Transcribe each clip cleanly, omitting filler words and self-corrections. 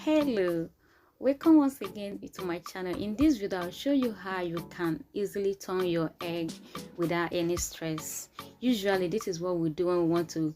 Hello, welcome once again to my channel. In this video I'll show you how you can easily turn your egg without any stress. Usually this is what we do when we want to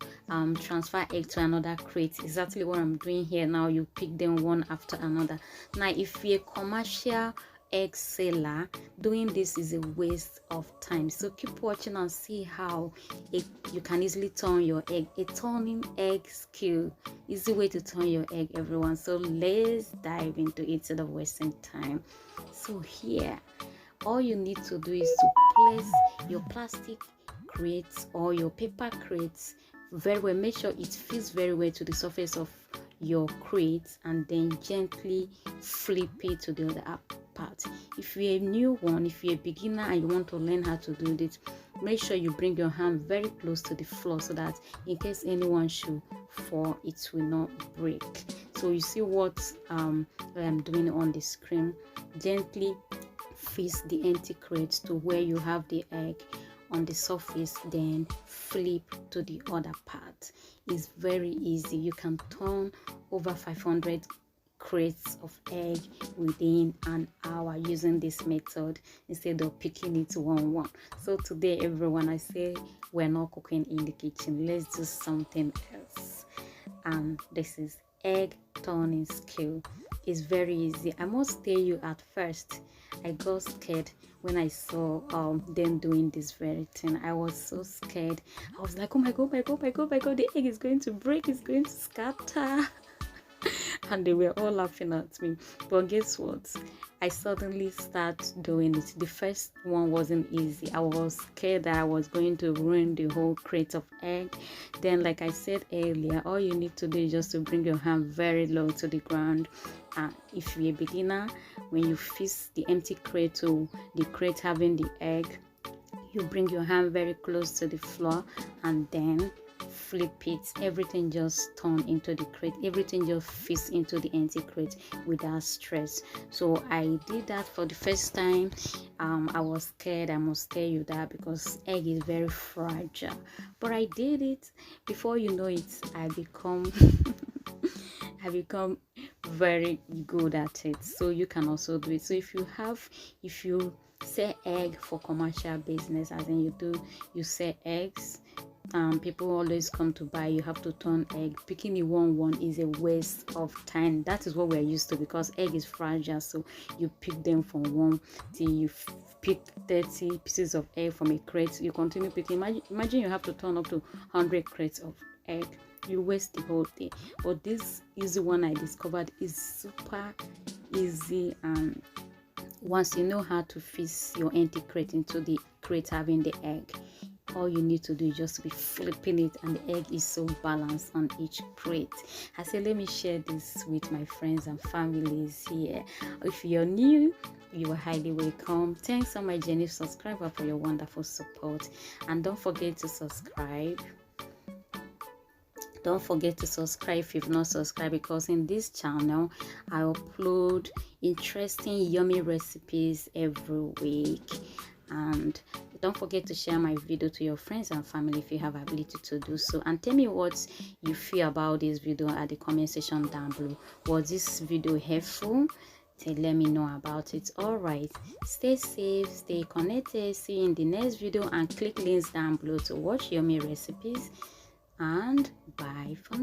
transfer egg to another crate. Exactly what I'm doing here now. You pick them one after another. Now if you're a commercial egg seller, doing this is a waste of time, so keep watching and see how you can easily turn your egg. A turning egg skill, easy way to turn your egg, everyone. So let's dive into it instead of wasting time. So here, all you need to do is to place your plastic crates or your paper crates very well. Make sure it fits very well to the surface of your crate, and then gently flip it to the other part. If you're a new one, if you're a beginner and you want to learn how to do this, make sure you bring your hand very close to the floor so that in case anyone should fall, it will not break. So you see what I'm doing on the screen. Gently fix the empty crate to where you have the egg on the surface, then flip to the other part. It's very easy. You can turn over 500 crates of egg within an hour using this method instead of picking it one. So today, everyone, I say we're not cooking in the kitchen, let's do something else. And this is egg turning skill. It's very easy. I must tell you, at first I got scared when I saw them doing this very thing. I was so scared. I was like, oh my god, the egg is going to break, it's going to scatter. And they were all laughing at me. But guess what? I suddenly start doing it. The first one wasn't easy. I was scared that I was going to ruin the whole crate of egg. Then, like I said earlier, all you need to do is just to bring your hand very low to the ground. If you're a beginner, when you fix the empty crate to the crate having the egg, you bring your hand very close to the floor and then flip it. Everything just turn into the crate, everything just fits into the empty crate without stress. So I did that for the first time. I was scared, I must tell you that, because egg is very fragile, but I did it. Before you know it, I become very good at it. So you can also do it. So if you sell egg for commercial business, as in you sell eggs, people always come to buy, you have to turn egg. Picking it one is a waste of time. That is what we're used to, because egg is fragile. So you pick them from one till you pick 30 pieces of egg from a crate. You continue picking. Imagine you have to turn up to 100 crates of egg. You waste the whole day. But this easy one I discovered is super easy, and once you know how to fix your empty crate into the crate having the egg, all you need to do is just be flipping it, and the egg is so balanced on each crate. I said, let me share this with my friends and families here. If you're new, you are highly welcome. Thanks on my genuine subscriber for your wonderful support, and don't forget to subscribe. Don't forget to subscribe if you've not subscribed, because in this channel I upload interesting yummy recipes every week. And don't forget to share my video to your friends and family if you have ability to do so, and tell me what you feel about this video at the comment section down below. Was this video helpful? Let me know about it. All right, stay safe, stay connected. See you in the next video, and click links down below to watch yummy recipes, and bye for now.